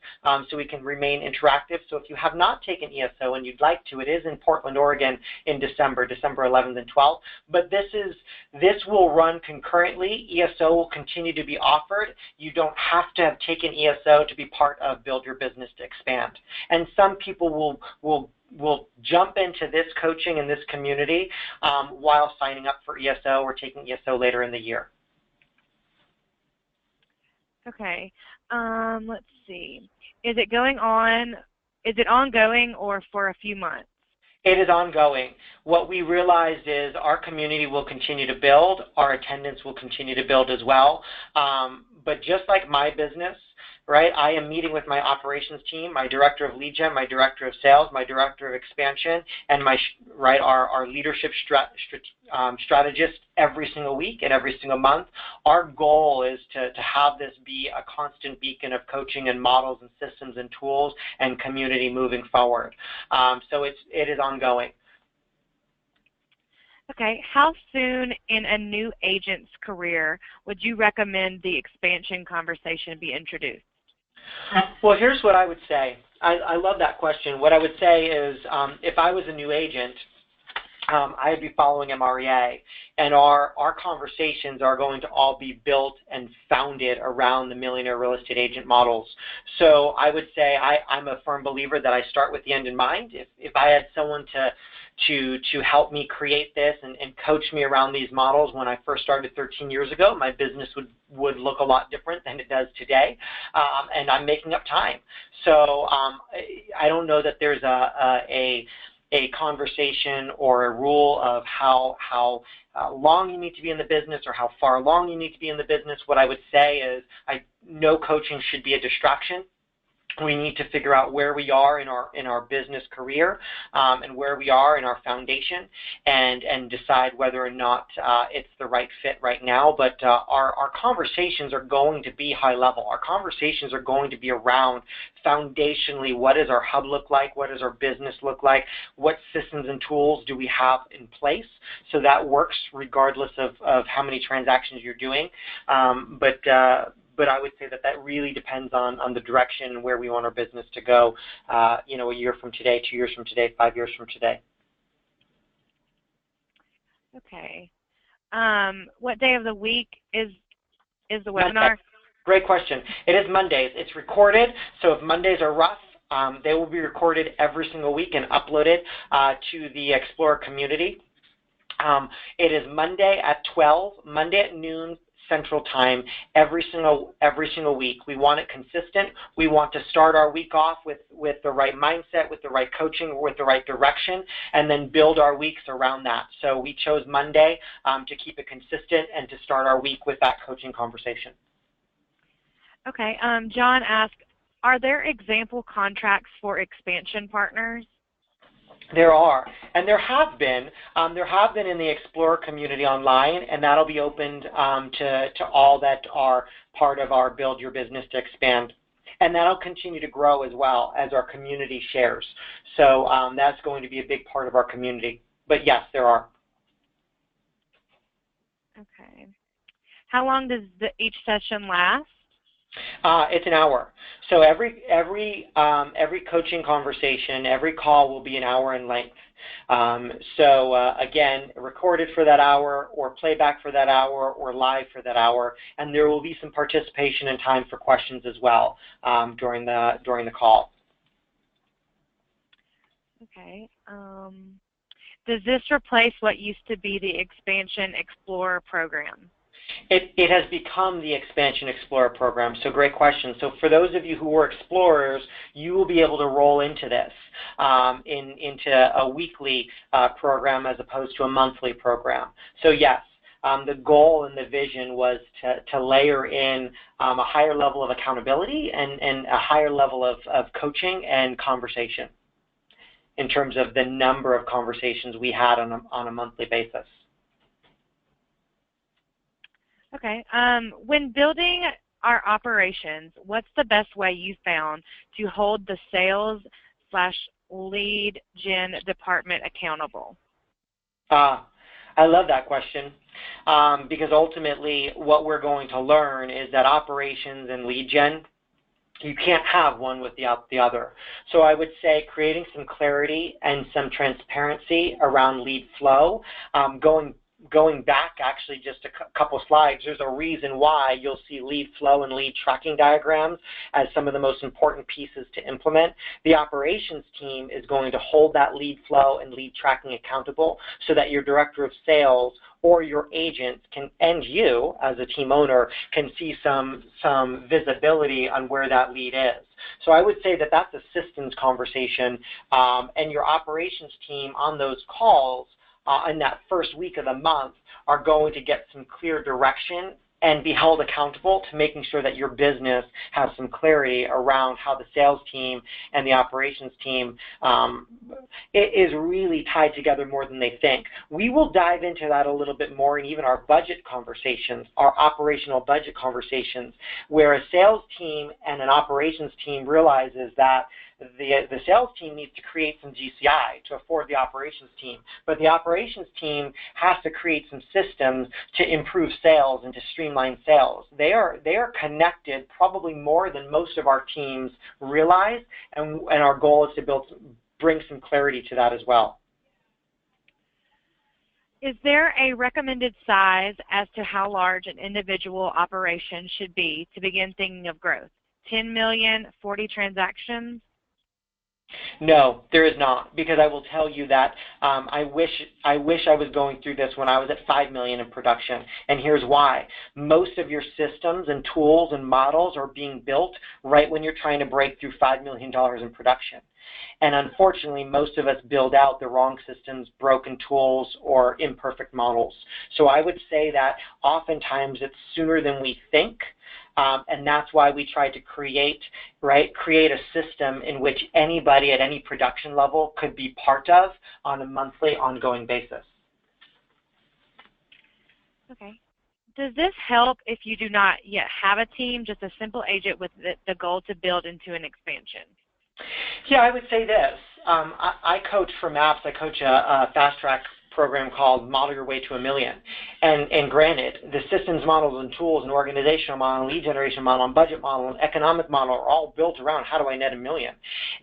Speaker 2: so we can remain interactive. So if you have not taken ESO and you'd like to, it is in Portland, Oregon in December 11th and 12th. But this will run concurrently. ESO will continue to be offered. You don't have to have taken ESO to be part of Build Your Business to Expand. And some people will jump into this coaching and this community while signing up for ESO or taking ESO later in the year.
Speaker 1: Okay. Let's see. Is it ongoing or for a few months?
Speaker 2: It is ongoing. What we realized is our community will continue to build. Our attendance will continue to build as well. But just like my business, right, I am meeting with my operations team, my director of lead gen, my director of sales, my director of expansion, and our leadership strategist every single week and every single month. Our goal is to have this be a constant beacon of coaching and models and systems and tools and community moving forward. So it is ongoing.
Speaker 1: Okay. How soon in a new agent's career would you recommend the expansion conversation be introduced?
Speaker 2: Well, here's what I would say. I love that question. What I would say is if I was a new agent, I'd be following MREA, and our conversations are going to all be built and founded around the Millionaire Real Estate Agent models. So I would say I'm a firm believer that I start with the end in mind. If I had someone to help me create this and coach me around these models when I first started 13 years ago, my business would look a lot different than it does today, and I'm making up time. So I don't know that there's a conversation or a rule of how long you need to be in the business or how far along you need to be in the business. What I would say is no coaching should be a distraction. We need to figure out where we are in our business career and where we are in our foundation and decide whether or not it's the right fit right now. But our conversations are going to be high level. Our conversations are going to be around foundationally, what does our hub look like? What does our business look like? What systems and tools do we have in place? So that works regardless of how many transactions you're doing. But I would say that really depends on the direction and where we want our business to go, a year from today, 2 years from today, 5 years from today.
Speaker 1: Okay. What day of the week is the webinar?
Speaker 2: Great question. It is Mondays. It's recorded, so if Mondays are rough, they will be recorded every single week and uploaded to the Explorer community. It is Monday at 12, Monday at noon, Central Time every single week. We want it consistent. We want to start our week off with the right mindset, with the right coaching, with the right direction, and then build our weeks around that. So we chose Monday to keep it consistent and to start our week with that coaching conversation.
Speaker 1: Okay. John asked, are there example contracts for expansion partners?
Speaker 2: There are, and there have been in the Explorer community online, and that'll be opened to all that are part of our Build Your Business to Expand. And that'll continue to grow as well as our community shares. So that's going to be a big part of our community. But yes, there are.
Speaker 1: Okay. How long does each session last?
Speaker 2: It's an hour. So every coaching conversation, every call will be an hour in length. Again, recorded for that hour, or playback for that hour, or live for that hour, and there will be some participation and time for questions as well during the call.
Speaker 1: Okay. Does this replace what used to be the Expansion Explorer program?
Speaker 2: It has become the Expansion Explorer program, so great question. So for those of you who were Explorers, you will be able to roll into this, into a weekly program as opposed to a monthly program. So yes, the goal and the vision was to layer in a higher level of accountability and a higher level of coaching and conversation in terms of the number of conversations we had on a monthly basis.
Speaker 1: Okay. When building our operations, what's the best way you found to hold the sales/lead gen department accountable?
Speaker 2: I love that question because ultimately what we're going to learn is that operations and lead gen, you can't have one without the other. So I would say creating some clarity and some transparency around lead flow, going back actually just a couple slides, there's a reason why you'll see lead flow and lead tracking diagrams as some of the most important pieces to implement. The operations team is going to hold that lead flow and lead tracking accountable so that your director of sales or your agents can, and you as a team owner, can see some visibility on where that lead is. So I would say that that's a systems conversation, and your operations team on those calls in that first week of the month are going to get some clear direction and be held accountable to making sure that your business has some clarity around how the sales team and the operations team is really tied together more than they think. We will dive into that a little bit more in even our budget conversations, our operational budget conversations, where a sales team and an operations team realizes that the sales team needs to create some GCI to afford the operations team, but the operations team has to create some systems to improve sales and to streamline sales. They are connected probably more than most of our teams realize, and our goal is to bring some clarity to that as well.
Speaker 1: Is there a recommended size as to how large an individual operation should be to begin thinking of growth? 10 million, 40 transactions?
Speaker 2: No, there is not, because I will tell you that I wish I was going through this when I was at 5 million in production, and here's why. Most of your systems and tools and models are being built right when you're trying to break through $5 million in production. And unfortunately, most of us build out the wrong systems, broken tools, or imperfect models. So I would say that oftentimes it's sooner than we think. And that's why we try to create a system in which anybody at any production level could be part of on a monthly, ongoing basis.
Speaker 1: Okay. Does this help if you do not yet have a team, just a simple agent with the goal to build into an expansion?
Speaker 2: Yeah, I would say this. I coach for MAPS. I coach a fast track program called Model Your Way to $1 Million. And granted, the systems models and tools and organizational model, lead generation model, and budget model, and economic model are all built around how do I net $1 million.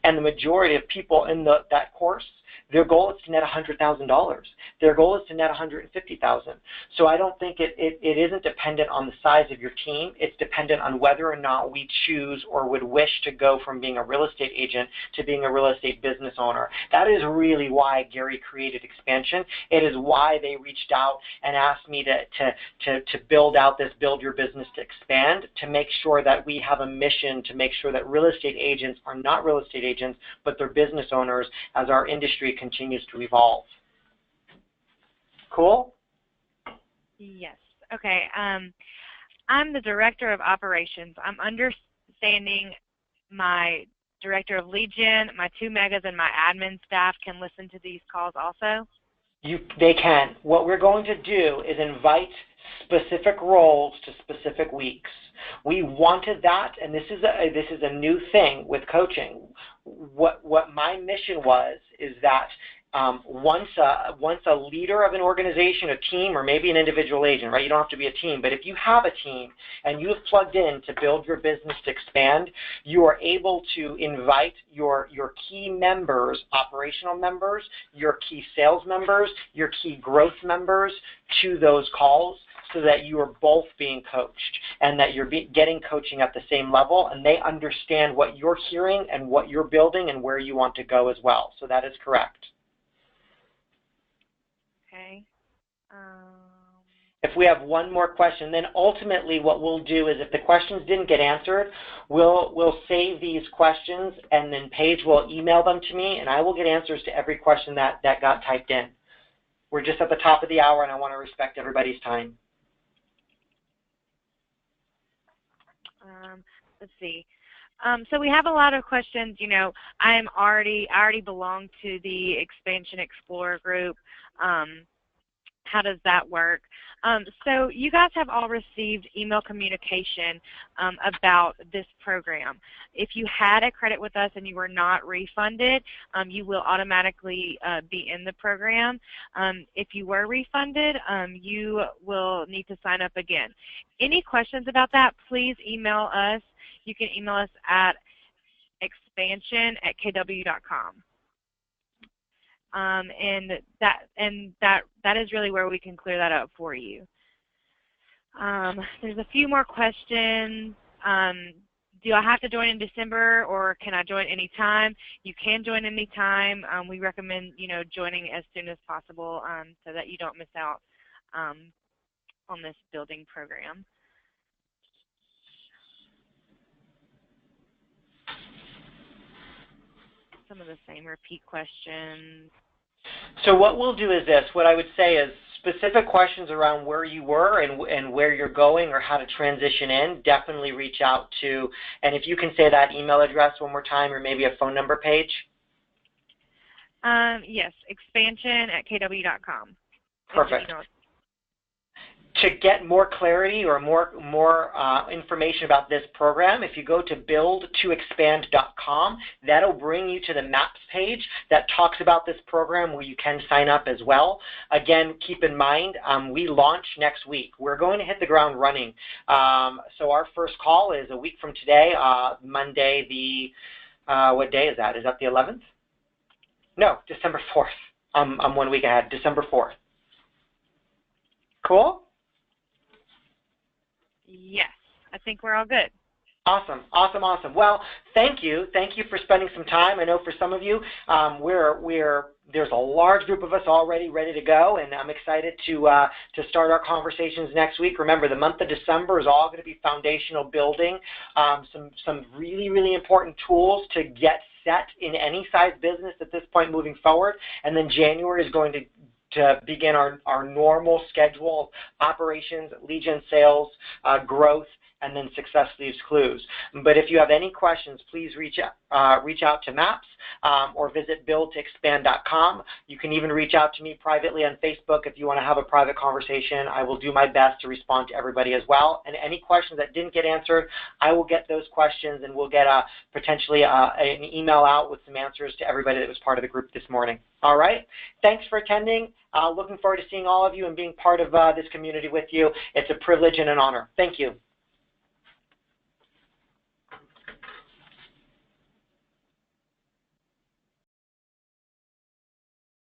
Speaker 2: And the majority of people in that course, their goal is to net $100,000. Their goal is to net $150,000. So I don't think it isn't dependent on the size of your team. It's dependent on whether or not we choose or would wish to go from being a real estate agent to being a real estate business owner. That is really why Gary created Expansion. It is why they reached out and asked me to build out this Build Your Business to Expand, to make sure that we have a mission to make sure that real estate agents are not real estate agents, but they're business owners as our industry continues to evolve. Cool?
Speaker 1: Yes. Okay. I'm the director of operations. I'm understanding my Director of Lead Gen, my 2 megas, and my admin staff can listen to these calls also?
Speaker 2: They can. What we're going to do is invite specific roles to specific weeks. We wanted that, and this is a new thing with coaching. What my mission was is that once a leader of an organization, a team, or maybe an individual agent, right? You don't have to be a team, but if you have a team and you have plugged in to build your business to expand, you are able to invite your key members, operational members, your key sales members, your key growth members to those calls, so that you are both being coached and that you're getting coaching at the same level, and they understand what you're hearing and what you're building and where you want to go as well. So that is correct.
Speaker 1: Okay.
Speaker 2: If we have one more question, then ultimately what we'll do is if the questions didn't get answered, we'll save these questions, and then Paige will email them to me, and I will get answers to every question that got typed in. We're just at the top of the hour, and I want to respect everybody's time.
Speaker 1: Let's see. So we have a lot of questions. You know, I already belong to the Expansion Explorer group. How does that work? So you guys have all received email communication about this program. If you had a credit with us and you were not refunded, you will automatically be in the program. If you were refunded, you will need to sign up again. Any questions about that, please email us. You can email us at expansion@kw.com. And that is really where we can clear that up for you. There's a few more questions. Do I have to join in December, or can I join anytime? You can join anytime. We recommend joining as soon as possible so that you don't miss out on this building program. Some of the same repeat questions.
Speaker 2: So what we'll do is this. What I would say is specific questions around where you were and where you're going or how to transition in, definitely reach out to, and if you can say that email address one more time or maybe a phone number, Paige.
Speaker 1: Yes, expansion@kw.com.
Speaker 2: Perfect. To get more clarity or more information about this program, if you go to buildtoexpand.com, that'll bring you to the MAPS page that talks about this program where you can sign up as well. Again, keep in mind, we launch next week. We're going to hit the ground running. So our first call is a week from today, Monday the, what day is that? Is that the 11th? No, December 4th. I'm 1 week ahead, December 4th. Cool?
Speaker 1: Yes, I think we're all good.
Speaker 2: Awesome, awesome, awesome. Well, thank you. Thank you for spending some time. I know for some of you, there's a large group of us already ready to go, and I'm excited to start our conversations next week. Remember, the month of December is all going to be foundational building, some really, really important tools to get set in any size business at this point moving forward, and then January is going to begin our normal schedule of operations, lead gen sales, growth, and then success leaves clues. But if you have any questions, please reach out to MAPS or visit buildtoexpand.com. You can even reach out to me privately on Facebook if you want to have a private conversation. I will do my best to respond to everybody as well. And any questions that didn't get answered, I will get those questions and we'll get potentially an email out with some answers to everybody that was part of the group this morning. All right. Thanks for attending. Looking forward to seeing all of you and being part of this community with you. It's a privilege and an honor. Thank you.